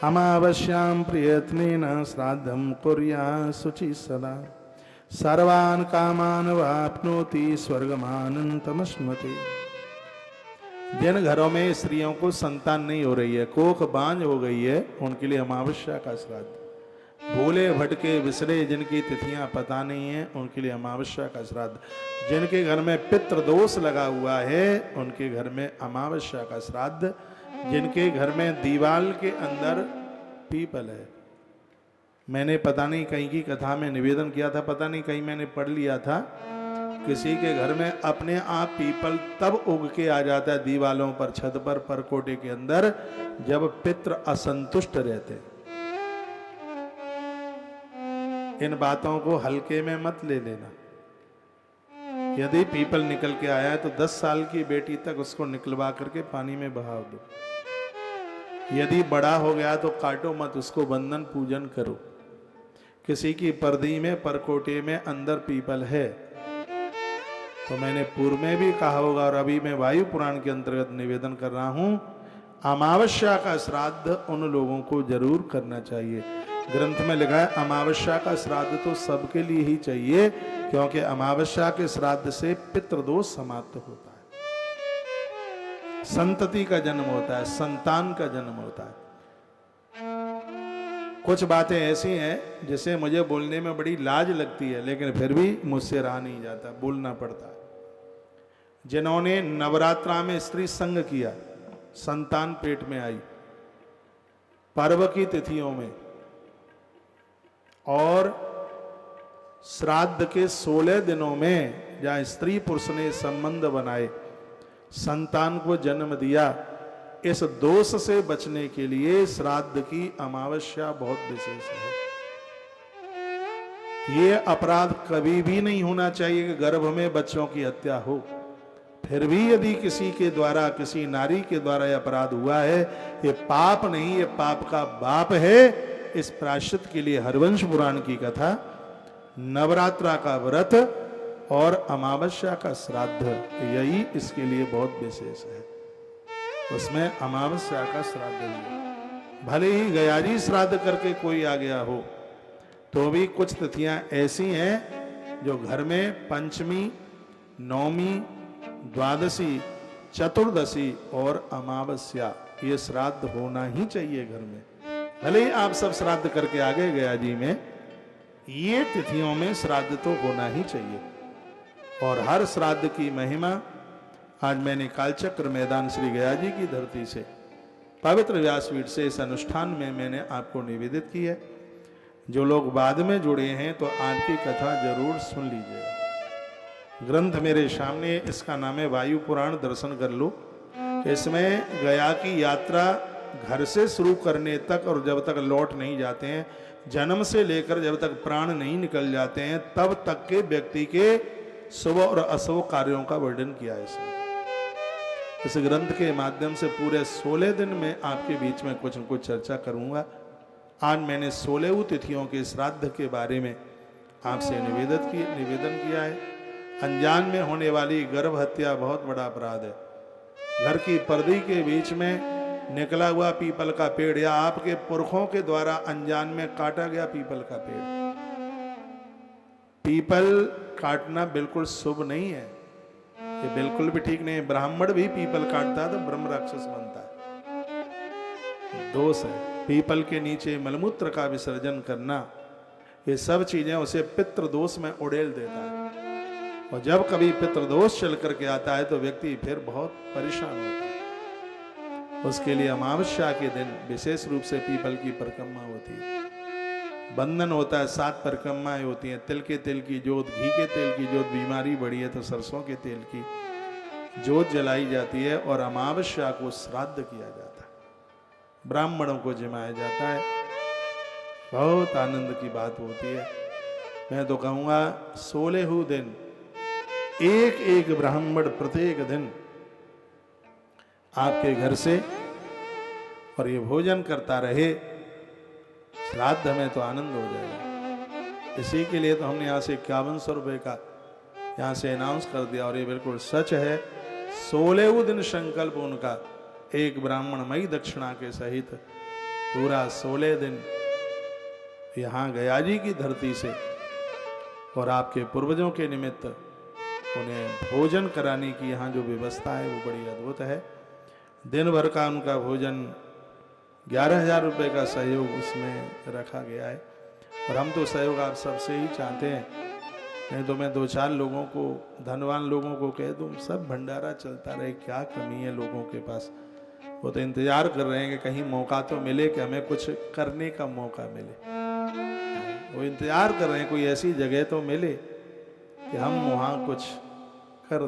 अमावस्यां प्रयत्नेन श्राद्धं कुर्यात् शुचि सदा सर्वान् कामान् वाप्नोति स्वर्गमानन्तमश्नुते। जिन घरों में स्त्रियों को संतान नहीं हो रही है, कोख बांझ हो गई है, उनके लिए अमावस्या का श्राद्ध। भूले भटके विसरे जिनकी तिथियां पता नहीं है, उनके लिए अमावस्या का श्राद्ध। जिनके घर में पितृ दोष लगा हुआ है, उनके घर में अमावस्या का श्राद्ध। जिनके घर में दीवाल के अंदर पीपल है, मैंने पता नहीं कहीं की कथा में निवेदन किया था, पता नहीं कहीं मैंने पढ़ लिया था, किसी के घर में अपने आप पीपल तब उग के आ जाता है दीवालों पर, छत पर, परकोटे के अंदर, जब पितृ असंतुष्ट रहते। इन बातों को हल्के में मत ले लेना। यदि पीपल निकल के आया है तो 10 साल की बेटी तक उसको निकलवा करके पानी में बहा दो। यदि बड़ा हो गया तो काटो मत, उसको बंधन पूजन करो। किसी की परदी में, परकोटे में अंदर पीपल है तो मैंने पूर्व में भी कहा होगा और अभी मैं वायु पुराण के अंतर्गत निवेदन कर रहा हूं, अमावस्या का श्राद्ध उन लोगों को जरूर करना चाहिए। ग्रंथ में लिखा है अमावस्या का श्राद्ध तो सबके लिए ही चाहिए, क्योंकि अमावस्या के श्राद्ध से पितृदोष समाप्त होता है, संतति का जन्म होता है, संतान का जन्म होता है। कुछ बातें ऐसी हैं जिसे मुझे बोलने में बड़ी लाज लगती है, लेकिन फिर भी मुझसे रहा नहीं जाता, बोलना पड़ता है। जिन्होंने नवरात्रा में स्त्री संग किया, संतान पेट में आई, पर्व की तिथियों में, और श्राद्ध के 16 दिनों में जहां स्त्री पुरुष ने संबंध बनाए, संतान को जन्म दिया, इस दोष से बचने के लिए श्राद्ध की अमावस्या बहुत विशेष है। यह अपराध कभी भी नहीं होना चाहिए कि गर्भ में बच्चों की हत्या हो। फिर भी यदि किसी के द्वारा, किसी नारी के द्वारा यह अपराध हुआ है, ये पाप नहीं, ये पाप का बाप है। इस प्रायश्चित के लिए हरवंश पुराण की कथा, नवरात्रा का व्रत और अमावस्या का श्राद्ध, यही इसके लिए बहुत विशेष है। उसमें अमावस्या का श्राद्ध है। भले ही गयाजी श्राद्ध करके कोई आ गया हो, तो भी कुछ तिथियां ऐसी हैं जो घर में पंचमी, नौमी, द्वादशी, चतुर्दशी और अमावस्या, ये श्राद्ध होना ही चाहिए घर में। भले ही आप सब श्राद्ध करके आ गए गया जी में, ये तिथियों में श्राद्ध तो होना ही चाहिए। और हर श्राद्ध की महिमा आज मैंने कालचक्र मैदान श्री गया जी की धरती से, पवित्र व्यासपीठ से इस अनुष्ठान में मैंने आपको निवेदित की है। जो लोग बाद में जुड़े हैं तो आज की कथा जरूर सुन लीजिएगा। ग्रंथ मेरे सामने, इसका नाम है वायु पुराण, दर्शन कर लो। इसमें गया की यात्रा घर से शुरू करने तक और जब तक लौट नहीं जाते हैं, जन्म से लेकर जब तक प्राण नहीं निकल जाते हैं, तब तक के व्यक्ति के शुभ और अशुभ कार्यों का वर्णन किया है इसमें। इस ग्रंथ के माध्यम से पूरे 16 दिन में आपके बीच में कुछ न कुछ चर्चा करूंगा। आज मैंने 16 तिथियों के श्राद्ध के बारे में आपसे निवेदन किया है। अनजान में होने वाली गर्भ हत्या बहुत बड़ा अपराध है। घर की पर्दी के बीच में निकला हुआ पीपल का पेड़, या आपके पुरखों के द्वारा अनजान में काटा गया पीपल का पेड़, पीपल काटना बिल्कुल शुभ नहीं है, ये बिल्कुल भी ठीक नहीं है। ब्राह्मण भी पीपल काटता है तो ब्रह्म राक्षस बनता है, दोष है। पीपल के नीचे मलमूत्र का विसर्जन करना, ये सब चीजें उसे पितृदोष में उड़ेल देता है। और जब कभी पितृदोष चल करके आता है तो व्यक्ति फिर बहुत परेशान होता है। उसके लिए अमावस्या के दिन विशेष रूप से पीपल की परिक्रमा होती है, बंधन होता है, 7 परिक्रमाएं होती हैं। तिल के तेल की जोत, घी के तेल की जोत, बीमारी बढ़ी है तो सरसों के तेल की जोत जलाई जाती है और अमावस्या को श्राद्ध किया जाता है, ब्राह्मणों को जिमाया जाता है। बहुत आनंद की बात होती है। मैं तो कहूँगा 16 दिन एक एक ब्राह्मण प्रत्येक दिन आपके घर से और ये भोजन करता रहे, श्राद्ध में तो आनंद हो जाएगा। इसी के लिए तो हमने यहाँ से 5100 रुपये का यहाँ से अनाउंस कर दिया, और ये बिल्कुल सच है। 16 दिन संकल्प उनका एक ब्राह्मण मई दक्षिणा के सहित पूरा 16 दिन यहाँ गया जी की धरती से और आपके पूर्वजों के निमित्त उन्हें भोजन कराने की यहाँ जो व्यवस्था है वो बड़ी अद्भुत है। दिन भर का उनका भोजन 11,000 रुपये का सहयोग उसमें रखा गया है। और हम तो सहयोग आप सबसे ही चाहते हैं, नहीं तो मैं 2-4 लोगों को, धनवान लोगों को कह दूं सब भंडारा चलता रहे, क्या कमी है लोगों के पास। वो तो इंतजार कर रहे हैं कि कहीं मौका तो मिले कि हमें कुछ करने का मौका मिले। वो इंतजार कर रहे हैं कोई ऐसी जगह तो मिले कि हम वहाँ कुछ